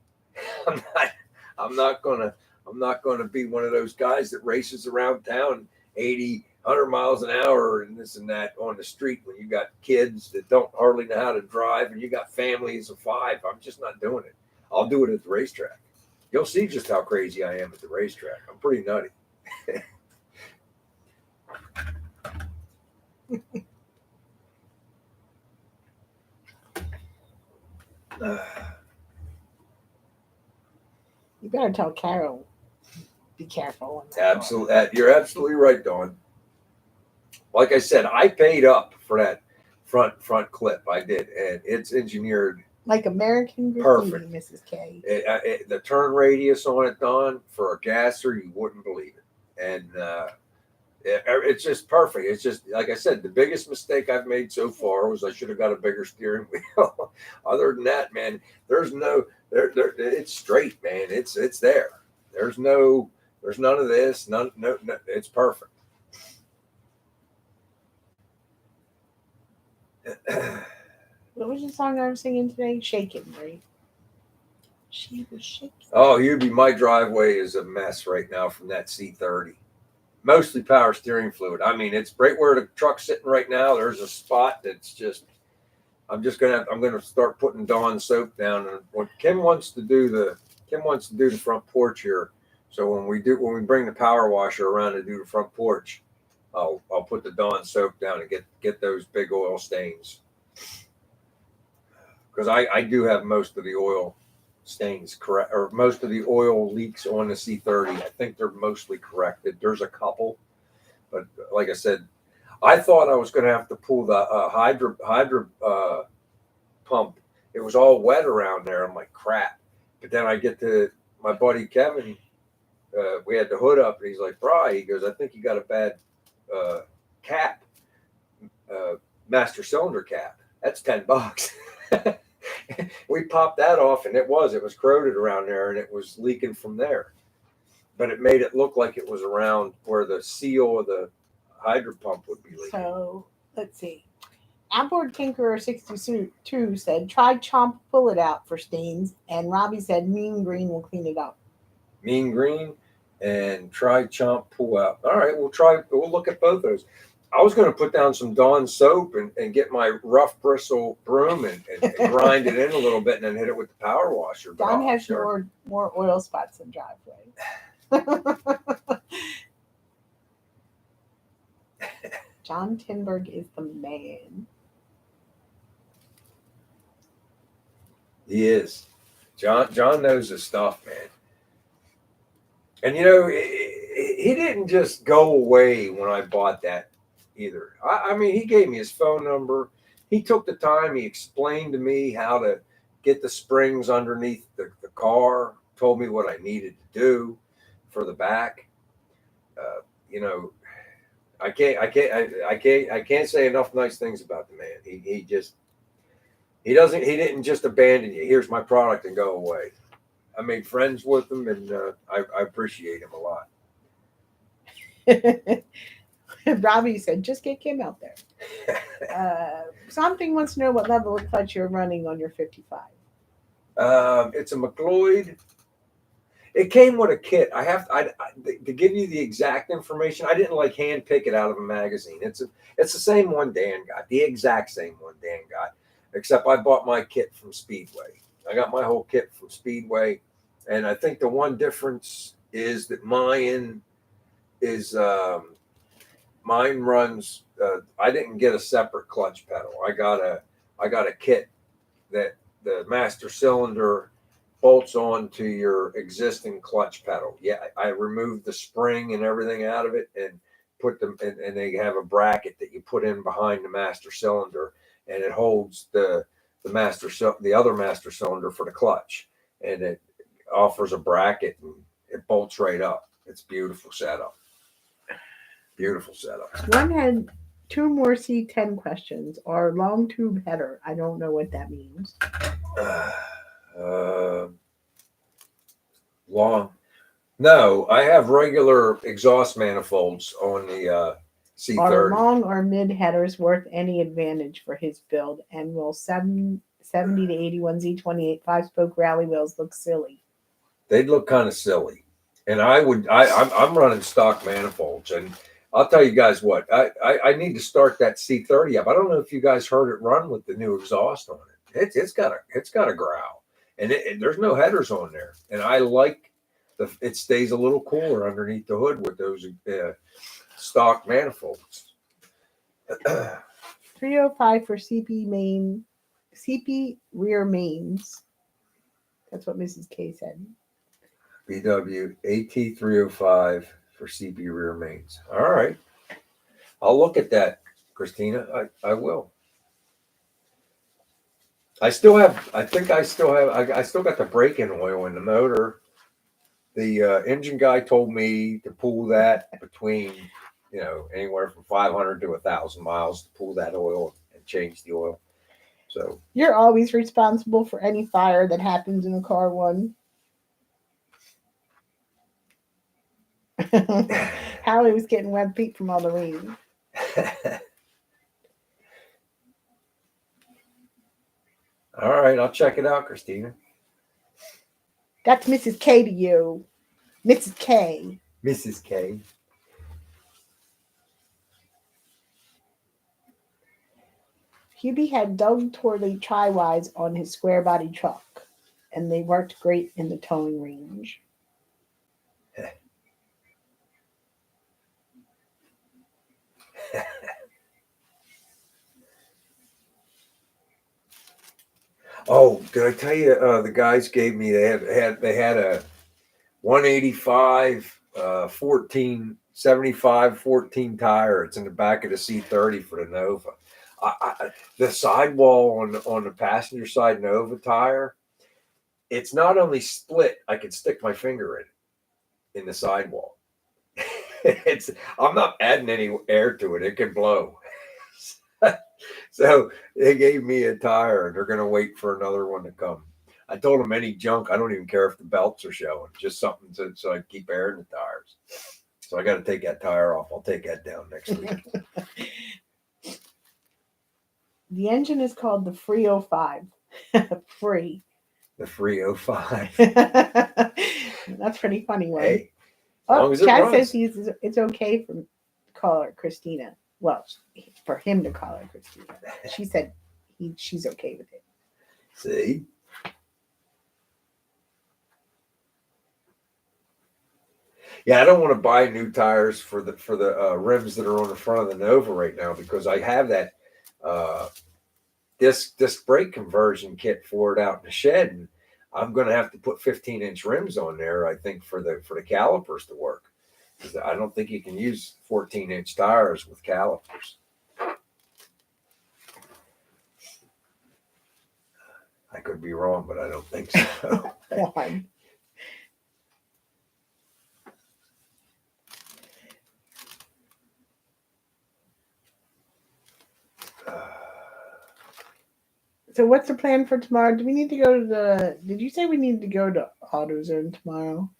I'm not going to be one of those guys that races around town 80, 100 miles an hour and this and that on the street when you got kids that don't hardly know how to drive and you got families of 5. I'm just not doing it. I'll do it at the racetrack. You'll see just how crazy I am at the racetrack. I'm pretty nutty. You better tell Carol, be careful. On that Absolutely, you're absolutely right, Dawn. Like I said, I paid up for that front clip. I did, and it's engineered like American graffiti, perfect. Mrs. K. The turn radius on it, Don, for a gasser, you wouldn't believe it. And it's just perfect. It's just like I said, the biggest mistake I've made so far was I should have got a bigger steering wheel. Other than that, man, there's no it's straight, man. It's there. There's none of this. No, it's perfect. What was the song I was singing today? Shaking, right? She was shaking. Oh, Hubie, my driveway is a mess right now from that C30. Mostly power steering fluid. I mean, it's right where the truck's sitting right now. There's a spot that's just. I'm gonna start putting Dawn soap down, and what Kim wants to do the front porch here. So when we bring the power washer around to do the front porch, I'll put the Dawn soap down and get those big oil stains. Because I do have most of the oil stains correct, or most of the oil leaks on the C30. I think they're mostly corrected. There's a couple, but like I said, I thought I was going to have to pull the hydro pump. It was all wet around there. I'm like, crap. But then I get to my buddy Kevin. We had the hood up, and he's like, Bri, he goes, I think you got a bad cap, master cylinder cap. That's $10. We popped that off, and it was corroded around there, and it was leaking from there. But it made it look like it was around where the seal of the hydro pump would be leaking. So let's see. Outboard Tinkerer 62 said, try Chomp pull it out for stains, and Robbie said Mean Green will clean it up. Mean Green and try Chomp pull out. All right, we'll look at both those. I was going to put down some Dawn soap and get my rough bristle broom and grind it in a little bit and then hit it with the power washer. Dawn has more oil spots than driveway. John Tinberg is the man. He is. John knows his stuff, man. And he didn't just go away when I bought that either. I mean, he gave me his phone number. He took the time. He explained to me how to get the springs underneath the car. Told me what I needed to do for the back. I can't say enough nice things about the man. He didn't just abandon you. Here's my product and go away. I made friends with him, and I appreciate him a lot. Robbie said, just get Kim out there. Something wants to know what level of clutch you're running on your 55. It's a McLeod. It came with a kit. To give you the exact information. I didn't hand pick it out of a magazine. It's the same one Dan got, the exact same one Dan got, except I bought my kit from Speedway. I got my whole kit from Speedway, and I think the one difference is that mine runs. I didn't get a separate clutch pedal. I got a kit that the master cylinder bolts on to your existing clutch pedal. Yeah, I removed the spring and everything out of it and put them, and they have a bracket that you put in behind the master cylinder, and it holds the other master cylinder for the clutch, and it offers a bracket and it bolts right up. It's beautiful setup. Beautiful setup. One had two more C10 questions. Are long tube header? I don't know what that means. Long. No, I have regular exhaust manifolds on the C30. Are long or mid headers worth any advantage for his build? And will 70 to 81 Z28 5-spoke rally wheels look silly? They'd look kind of silly. And I'm running stock manifolds, and I'll tell you guys what, I need to start that C30 up. I don't know if you guys heard it run with the new exhaust on it. It's got a growl, and there's no headers on there. And I like it stays a little cooler underneath the hood with those stock manifolds. 305 for CP main CP rear mains. That's what Mrs. K said. BW AT305 for CB rear mains. All right. I'll look at that, Christina. I will. I still have, I think I still have, I still got the brake-in oil in the motor. The engine guy told me to pull that between, anywhere from 500 to 1,000 miles to pull that oil and change the oil. So You're always responsible for any fire that happens in a car one. Howie was getting wet feet from all the rain. all right, I'll check it out, Christina. That's Mrs. K to you. Mrs. K. Mrs. K. Hubie had Doug Torley tri-wise on his square body truck, and they worked great in the towing range. Oh, did I tell you? The guys gave me they had a 185 1475 14 tire. It's in the back of the C30 for the Nova. The sidewall on the passenger side Nova tire, it's not only split. I can stick my finger in the sidewall. I'm not adding any air to it. It can blow. So they gave me a tire and they're going to wait for another one to come. I told them any junk, I don't even care if the belts are showing, just something so I keep air in the tires. So I got to take that tire off. I'll take that down next week. The engine is called the Free 05. Free. The Free 05. That's pretty funny one. Hey, as long as it Chad runs. says it's okay to call her Christina. Well, for him to call her Christina. She said she's okay with it. See? Yeah, I don't want to buy new tires for the rims that are on the front of the Nova right now because I have that disc brake conversion kit for it out in the shed, and I'm going to have to put 15-inch rims on there. I think for the calipers to work, because I don't think you can use 14-inch tires with calipers. I could be wrong, but I don't think so. Why? So what's the plan for tomorrow? Do we need to go to did you say we need to go to AutoZone tomorrow?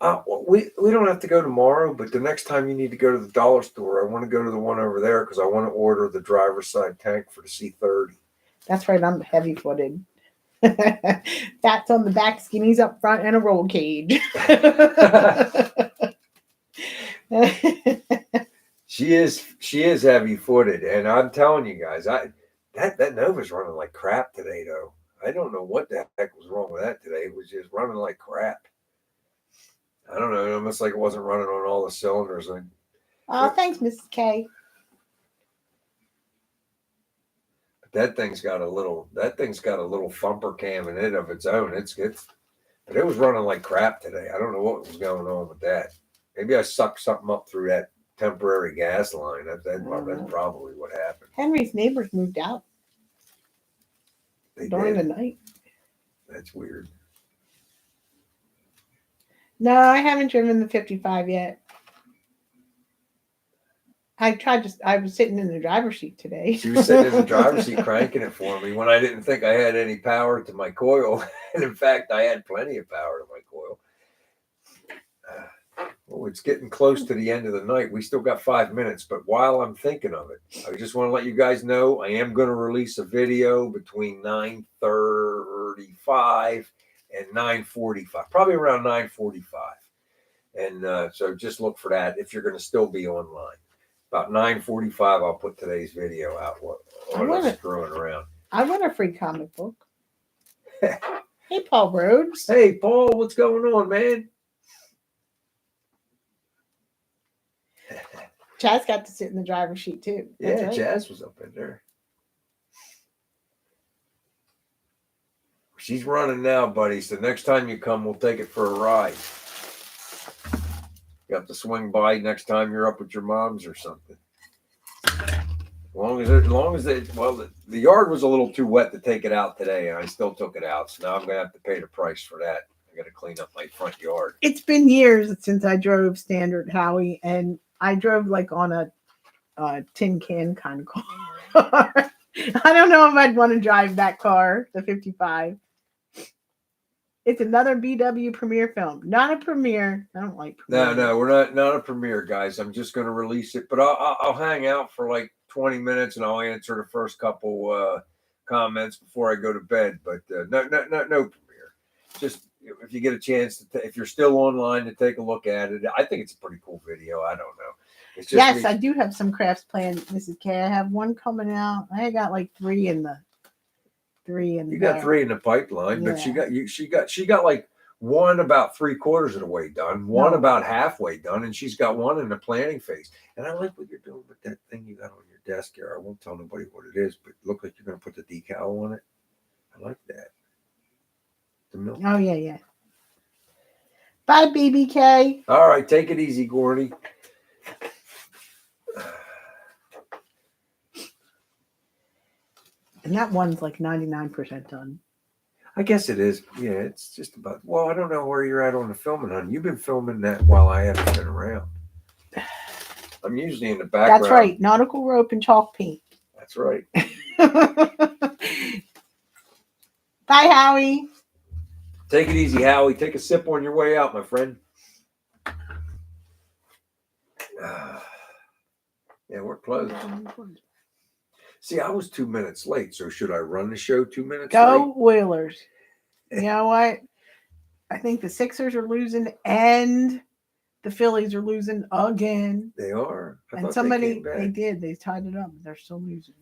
Well, we don't have to go tomorrow, but the next time you need to go to the dollar store, I want to go to the one over there because I want to order the driver's side tank for the C30. That's right, I'm heavy-footed. Fats on the back, skinnies up front, and a roll cage. She is heavy-footed, and I'm telling you guys, that Nova's running like crap today, though. I don't know what the heck was wrong with that today. It was just running like crap. I don't know, almost like it wasn't running on all the cylinders. Oh, thanks, Mrs. K. That thing's got a little thumper cam in it of its own. But it was running like crap today. I don't know what was going on with that. Maybe I sucked something up through that temporary gas line. That's probably what happened. Henry's neighbors moved out during the night. That's weird. No, I haven't driven the 55 yet. I was sitting in the driver's seat today. She was sitting in the driver's seat cranking it for me when I didn't think I had any power to my coil. And in fact, I had plenty of power to my coil. Well, it's getting close to the end of the night. We still got 5 minutes, but while I'm thinking of it, I just want to let you guys know I am going to release a video between 9:35 and 9:45, probably around 9:45. And so just look for that if you're going to still be online. About 9:45, I'll put today's video out. What I'm screwing around. I want a free comic book. Hey, Paul Rhodes. Hey, Paul, what's going on, man? Chaz got to sit in the driver's seat too. That's right. Right. Chaz was up in there. She's running now, buddy. So next time you come, we'll take it for a ride. You have to swing by next time you're up with your moms or something. As long as the yard was a little too wet to take it out today, and I still took it out. So now I'm gonna have to pay the price for that. I got to clean up my front yard. It's been years since I drove standard, Howie, and I drove like on a tin can kind of car. I don't know if I'd want to drive that car, the 55. It's another BW premiere film, not a premiere. I don't like premiere. No, we're not a premiere, guys. I'm just going to release it, but I'll hang out for like 20 minutes and I'll answer the first couple comments before I go to bed. But no premiere. Just if you get a chance if you're still online to take a look at it, I think it's a pretty cool video. I don't know. It's just Yes, I do have some crafts planned, Mrs. K. I have one coming out. I got like three in the. You got 3 in the pipeline, but she got like one about 3/4 of the way done, one about halfway done, and she's got one in the planning phase. And I like what you're doing with that thing you got on your desk here. I won't tell nobody what it is, but it look like you're gonna put the decal on it. I like that. The milk. Oh yeah. Bye, BBK. All right, take it easy, Gordy. And that one's like 99% done. I guess it is. Yeah, it's just about. Well, I don't know where you're at on the filming, honey. You've been filming that while I haven't been around. I'm usually in the background. That's right. Nautical rope and chalk paint. That's right. Bye, Howie. Take it easy, Howie. Take a sip on your way out, my friend. Yeah, we're close. See, I was 2 minutes late, so should I run the show 2 minutes Go Oilers. You know what? I think the Sixers are losing and the Phillies are losing again. They are. And somebody, they did. They tied it up. They're still losing.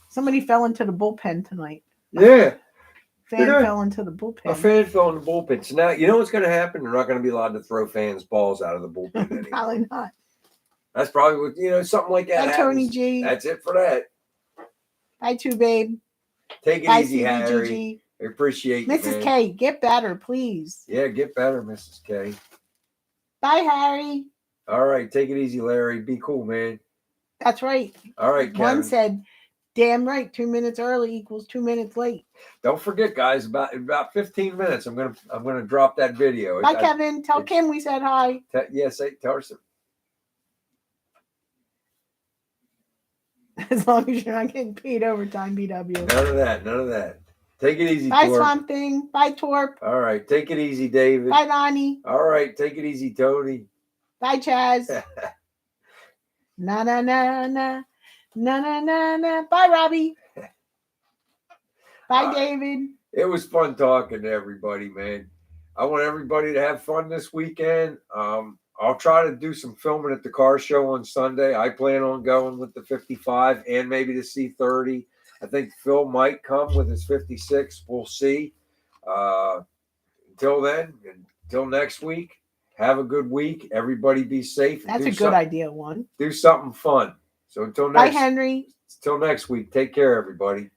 Somebody fell into the bullpen tonight. Yeah. Fan fell into the bullpen. A fan fell in the bullpen. So now, you know what's going to happen? They're not going to be allowed to throw fans' balls out of the bullpen anymore. Probably not. That's probably what, something like that. Bye, Tony G. That's it for that. Bye, too, babe. Take it Bye, easy, Harry. I appreciate you, Mrs. K, get better, please. Yeah, get better, Mrs. K. Bye, Harry. All right, take it easy, Larry. Be cool, man. That's right. All right, Kevin. One said, damn right, 2 minutes early equals 2 minutes late. Don't forget, guys, about 15 minutes, I'm gonna drop that video. Bye, Kevin. Tell Kim we said hi. Yes, tell her some. As long as you're not getting paid overtime, BW. None of that. Take it easy, Bye, Torp. Swamp Thing. Bye, Torp. All right, take it easy, David. Bye, Lonnie. All right, take it easy, Tony. Bye, Chaz. Na na na na na na na na. Bye, Robbie. Bye, David. It was fun talking to everybody, man. I want everybody to have fun this weekend. I'll try to do some filming at the car show on Sunday. I plan on going with the 55 and maybe the C30. I think Phil might come with his 56. We'll see. Until then, until next week, have a good week. Everybody be safe. That's a good idea, one. Do something fun. So until Bye, Henry. Until next week, take care, everybody.